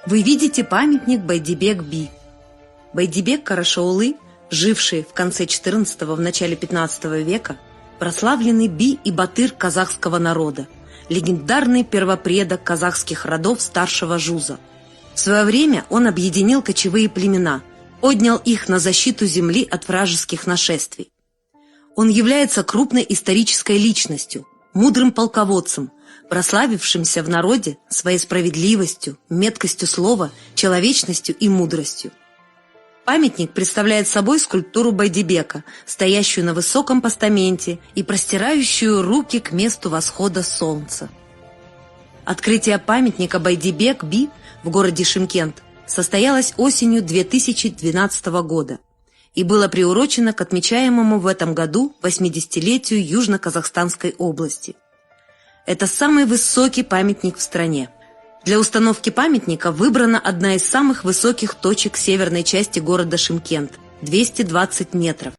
Вы видите памятник Байдибек-би. Байдибек Карашаулы, живший в конце XIV – в начале XV века, прославленный би и батыр казахского народа, легендарный первопредок казахских родов старшего Жуза. В свое время он объединил кочевые племена, поднял их на защиту земли от вражеских нашествий. Он является крупной исторической личностью, мудрым полководцем, прославившимся в народе своей справедливостью, меткостью слова, человечностью и мудростью. Памятник представляет собой скульптуру Байдибека, стоящую на высоком постаменте и простирающую руки к месту восхода солнца. Открытие памятника Байдибек-би в городе Шымкент состоялось осенью 2012 года и было приурочено к отмечаемому в этом году 80-летию Южно-Казахстанской области. Это самый высокий памятник в стране. Для установки памятника выбрана одна из самых высоких точек северной части города Шымкент – 220 метров.